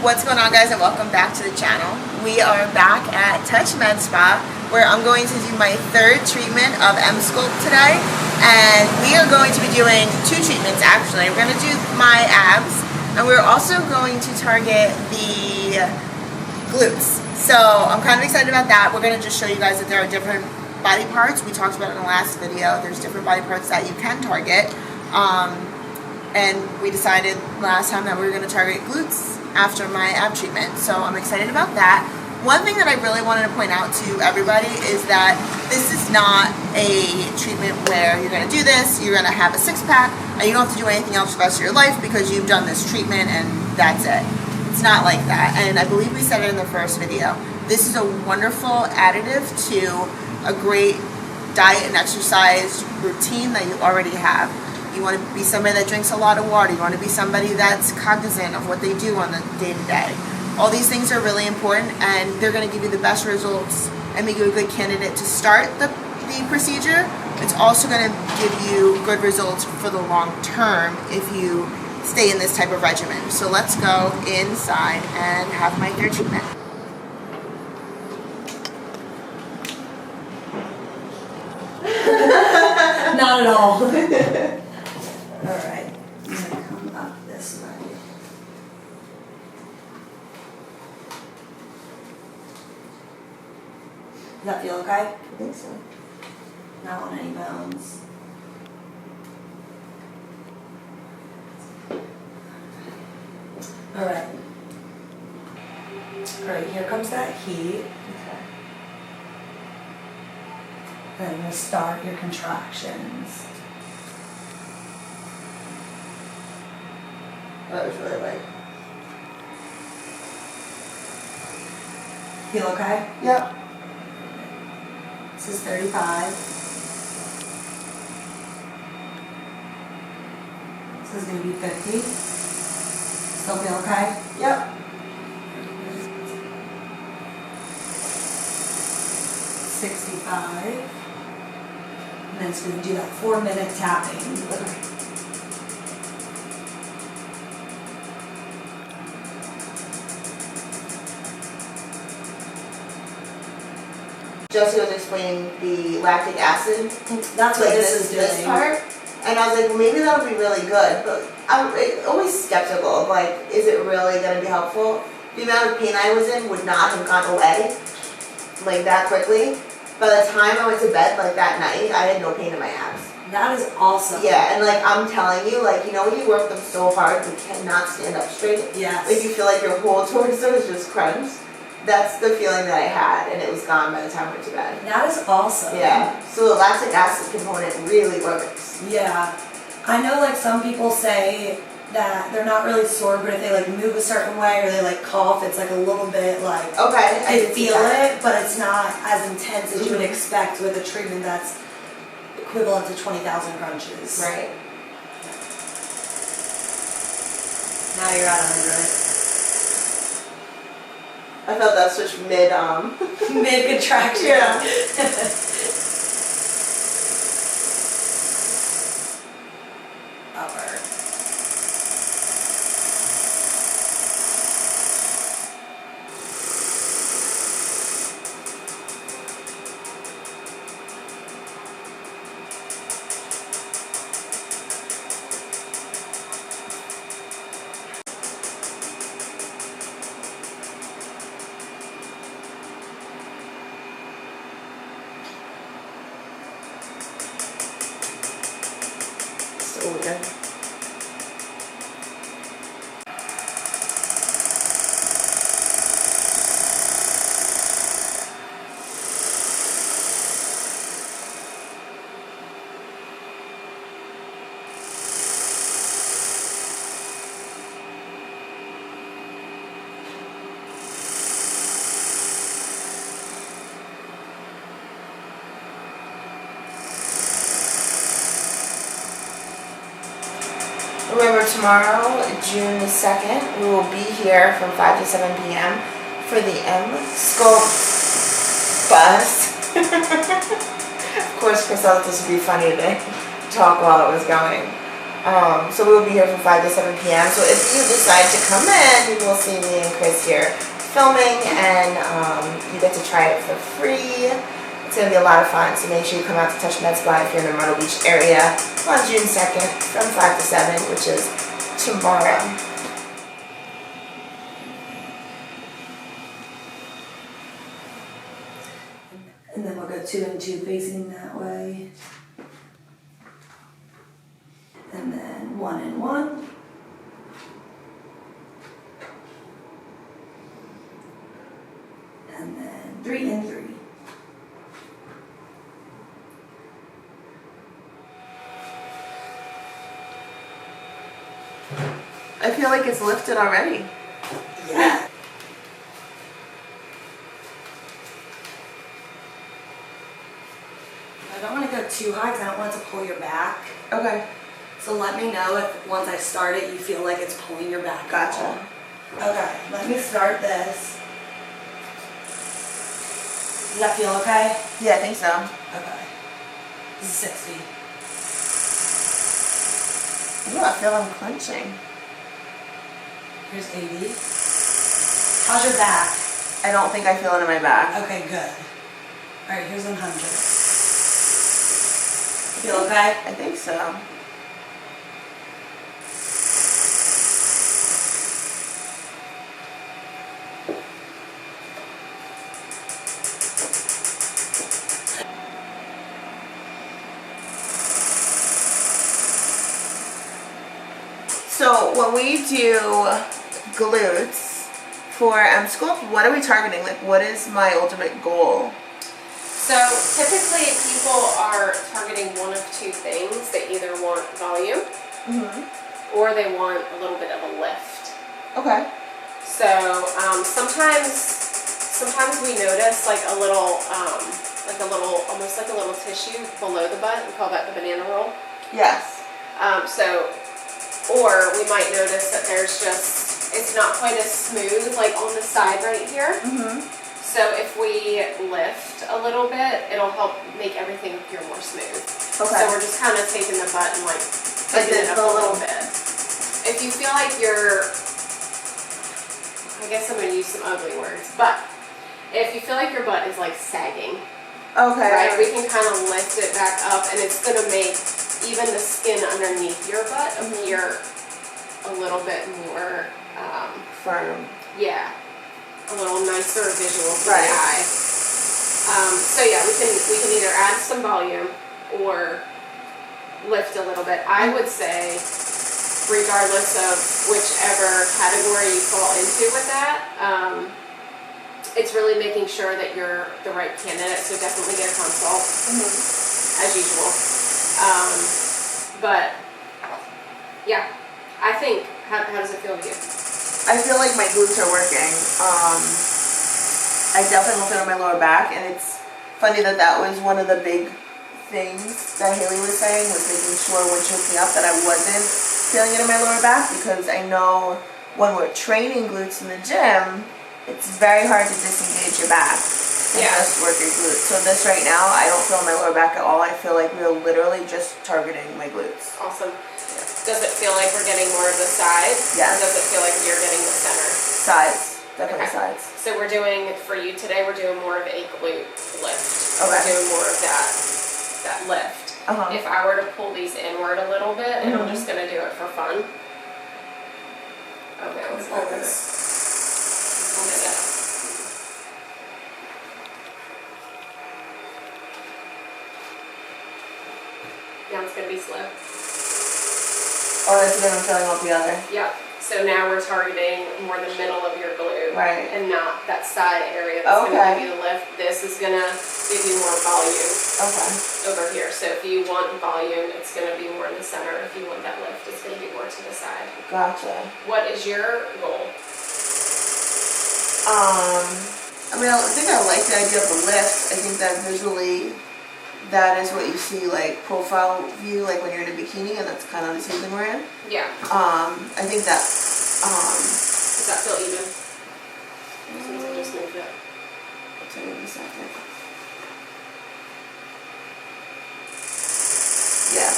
What's going on, guys, and welcome back to the channel. We are back at TouchMedSpa, where I'm going to do my third treatment of Emsculpt today, and we are going to be doing two treatments actually. We're going to do my abs, and we're also going to target the glutes. So I'm kind of excited about that. We're going to just show you guys that there are different body parts. We talked about it in the last video. There's different body parts that you can target. And we decided last time that we were going to target glutes after my ab treatment. So I'm excited about that. One thing that I really wanted to point out to everybody is that this is not a treatment where you're going to do this, you're going to have a six-pack, and you don't have to do anything else for the rest of your life because you've done this treatment and that's it. It's not like that. And I believe we said it in the first video. This is a wonderful additive to a great diet and exercise routine that you already have. You want to be somebody that drinks a lot of water. You want to be somebody that's cognizant of what they do on the day-to-day. All these things are really important, and they're going to give you the best results and make you a good candidate to start the procedure. It's also going to give you good results for the long term if you stay in this type of regimen. So let's go inside and have my third treatment. Not at all. Alright, I'm going to come up this way. Does that feel okay? I think so. Not on any bones. Alright. Alright, here comes that heat. Okay. Then you'll start your contractions. That was really light. Feel okay? Yep. This is 35. This is going to be 50. Still feel okay? Yep. 65. And then it's going to do that 4-minute tapping. Okay. Jessica was explaining the lactic acid. That's what this is doing. This part. And I was like, well, maybe that'll be really good. But I'm always skeptical of, like, is it really going to be helpful? The amount of pain I was in would not have gone away, like, that quickly. By the time I went to bed, like, that night, I had no pain in my abs. That is awesome. Yeah, and, like, I'm telling you, like, you know when you work them so hard, you cannot stand up straight? Yes. Like, you feel like your whole torso is just crunched. That's the feeling that I had, and it was gone by the time I went to bed. That is awesome. Yeah, so the lactic acid component really works. Yeah. I know, like, some people say that they're not really sore, but if they, like, move a certain way or they, like, cough, it's, like, a little bit, like, okay, they feel it, but it's not as intense as you would expect with a treatment that's equivalent to 20,000 crunches. Right. Now you're at 100. I felt that switch mid, Mid-contraction. Yeah. Upper. So weird. Remember, tomorrow, June the 2nd, we will be here from 5 to 7 p.m. for the Emsculpt bus. Of course, Chris thought this would be funny to talk while it was going. So we'll be here from 5 to 7 p.m. So if you decide to come in, you will see me and Chris here filming, and you get to try it for free. It's going to be a lot of fun, so make sure you come out to TouchMedSpa if you're in the Myrtle Beach area on June 2nd from 5 to 7, which is tomorrow. And then we'll go 2 and 2 facing that way. And then 1 and 1. And then 3 and 3. I feel like it's lifted already. Yeah. I don't want to go too high because I don't want it to pull your back. Okay. So let me know if once I start it you feel like it's pulling your back. Gotcha. Okay, let me start this. Does that feel okay? Yeah, I think so. Okay. This is 60. Ooh, I feel I'm clenching. Here's 80. How's your back? I don't think I feel it in my back. Okay, good. Alright, here's 100. Feel okay? I think so. So when we do glutes for Emsculpt, what are we targeting? Like, what is my ultimate goal? So typically people are targeting one of two things. They either want volume or they want a little bit of a lift. Okay. So sometimes we notice like a little, almost like a little tissue below the butt. We call that the banana roll. Yes. Or we might notice that it's not quite as smooth like on the side right here. So if we lift a little bit, it'll help make everything appear more smooth. Okay. So we're just kind of taking the butt and like picking it up a little bit. If you feel like I guess I'm going to use some ugly words, but if you feel like your butt is like sagging, Okay. right, we can kind of lift it back up, and it's going to make even the skin underneath your butt appear a little bit more Firm. yeah, a little nicer visual for Right. the eye. So yeah, we can either add some volume or lift a little bit. I would say, regardless of whichever category you fall into with that, it's really making sure that you're the right candidate. So definitely get a consult as usual. But yeah, I think how does it feel to you? I feel like my glutes are working. I definitely don't feel it in my lower back, and it's funny that was one of the big things that Haley was saying, was making sure when she hooked me up that I wasn't feeling it in my lower back, because I know when we're training glutes in the gym, it's very hard to disengage your back and just work your glutes. So this right now, I don't feel my lower back at all. I feel like we're literally just targeting my glutes. Awesome. Does it feel like we're getting more of the side? Yes. Or does it feel like you're getting the center? Sides. Definitely sides. So we're doing, for you today, we're doing more of a glute lift. Okay. We're doing more of that lift. If I were to pull these inward a little bit, and I'm just going to do it for fun. Okay, let's pull this. Now it's going to be slow. Oh, that's a different feeling altogether. Yep. So now we're targeting more the middle of your glute. Right. And not that side area that's going to give you the lift. This is going to give you more volume over here. So if you want volume, it's going to be more in the center. If you want that lift, it's going to be more to the side. Gotcha. What is your goal? I mean, I think I like the idea of the lift. I think that visually, that is what you see, like profile view, like when you're in a bikini, and that's kind of the season we're in. Yeah. I think that. Does that feel even? Since I just moved it. I'll tell you in a second. Yeah.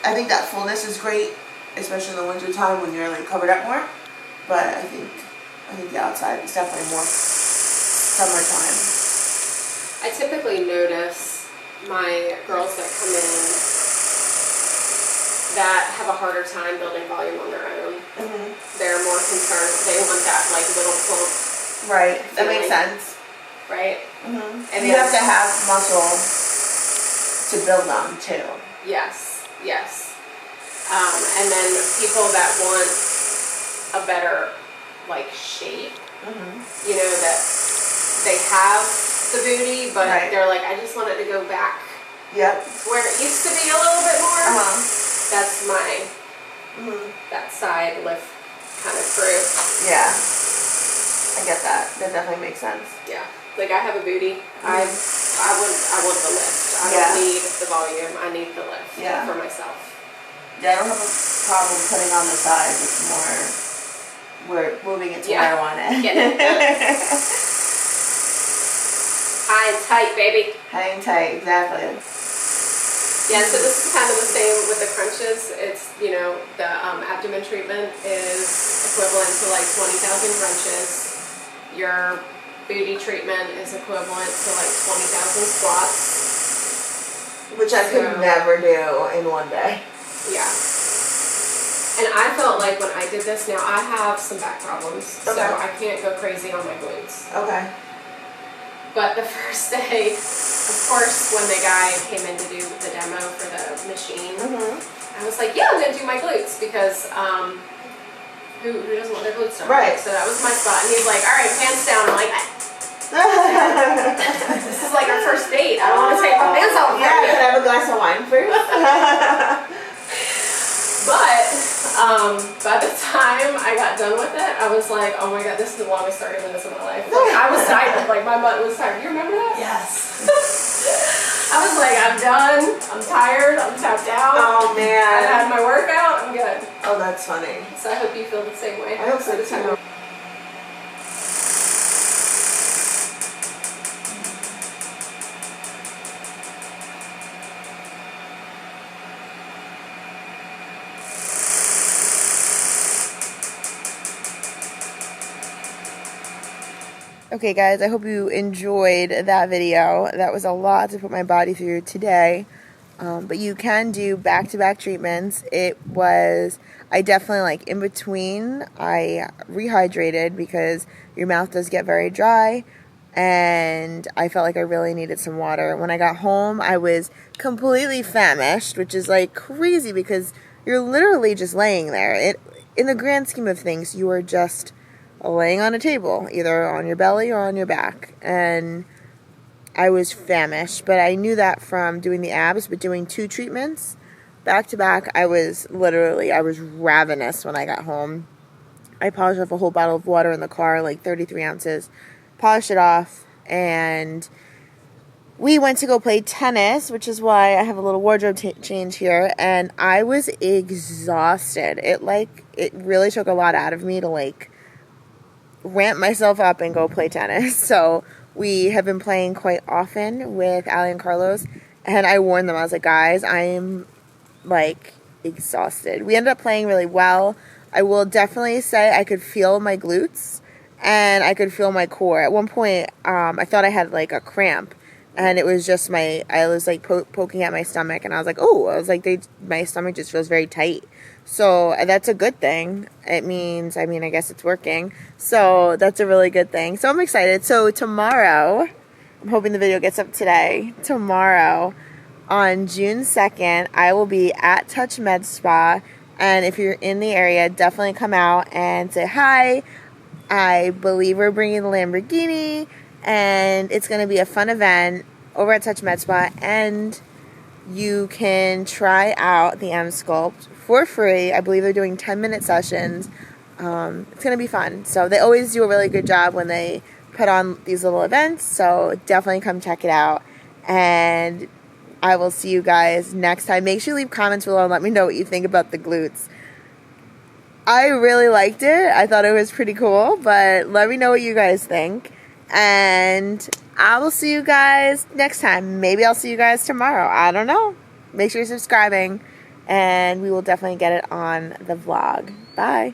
I think that fullness is great, especially in the winter time when you're like covered up more. But I think the outside is definitely more summertime. I typically notice my girls that come in that have a harder time building volume on their own. Mm-hmm. They're more concerned. They want that like little plump. Right. That feeling, makes sense. Right. Mm-hmm. And you have to have muscle to build them too. Yes. Yes. And then people that want a better like shape, you know, that they have the booty, but they're like, I just want it to go back. Yep. Where it used to be a little bit more. That's my that side lift kind of crew. Yeah. I get that. That definitely makes sense. Yeah. Like I have a booty. I want the lift. I don't need the volume. I need the lift for myself. Yeah, I don't have a problem putting on the sides. It's more we're moving it to where I want it. Get it. High and tight, baby. High and tight, exactly. Yeah, so this is kind of the same with the crunches. It's, you know, the abdomen treatment is equivalent to like 20,000 crunches. Your booty treatment is equivalent to like 20,000 squats. Which I could never do in one day. Yeah. And I felt like when I did this, now I have some back problems, so I can't go crazy on my glutes. Okay. But the first day, of course, when the guy came in to do the demo for the machine, I was like, yeah, I'm going to do my glutes because who doesn't want their glutes done? Right. So that was my spot. And he's like, all right, pants down. I'm like, this is like our first date. I don't want to take my pants off. Yeah, can I have a glass of wine first? But by the time I got done with it, I was like, oh my god, this is the longest 30 minutes of my life. Like, I was tired. Like, my butt was tired. You remember that? Yes. I was like, I'm done. I'm tired. I'm tapped out. Oh, man. I had my workout. I'm good. Oh, that's funny. So I hope you feel the same way. I hope so, too. Okay guys, I hope you enjoyed that video. That was a lot to put my body through today. But you can do back-to-back treatments. I definitely like in between, I rehydrated because your mouth does get very dry and I felt like I really needed some water. When I got home, I was completely famished, which is like crazy because you're literally just laying there. In the grand scheme of things, you are just laying on a table, either on your belly or on your back, and I was famished, but I knew that from doing the abs, but doing 2 treatments back to back, I was ravenous when I got home. I polished off a whole bottle of water in the car, like 33 ounces, polished it off, and we went to go play tennis, which is why I have a little wardrobe change here, and I was exhausted. It really took a lot out of me to ramp myself up and go play tennis. So we have been playing quite often with Ali and Carlos, and I warned them. I was like, guys, I am exhausted. We ended up playing really well. I will definitely say I could feel my glutes and I could feel my core. At one point, I thought I had a cramp, and it was just I was poking at my stomach, and I was like, oh, my stomach just feels very tight. So that's a good thing. It means, I guess it's working. So that's a really good thing. So I'm excited. So tomorrow, I'm hoping the video gets up today. Tomorrow, on June 2nd, I will be at TouchMedSpa. And if you're in the area, definitely come out and say hi. I believe we're bringing the Lamborghini. And it's going to be a fun event over at TouchMedSpa. And you can try out the Emsculpt for free. I believe they're doing 10-minute sessions. It's going to be fun. So they always do a really good job when they put on these little events. So definitely come check it out. And I will see you guys next time. Make sure you leave comments below and let me know what you think about the glutes. I really liked it. I thought it was pretty cool. But let me know what you guys think. And I will see you guys next time. Maybe I'll see you guys tomorrow. I don't know. Make sure you're subscribing. and we will definitely get it on the vlog. Bye.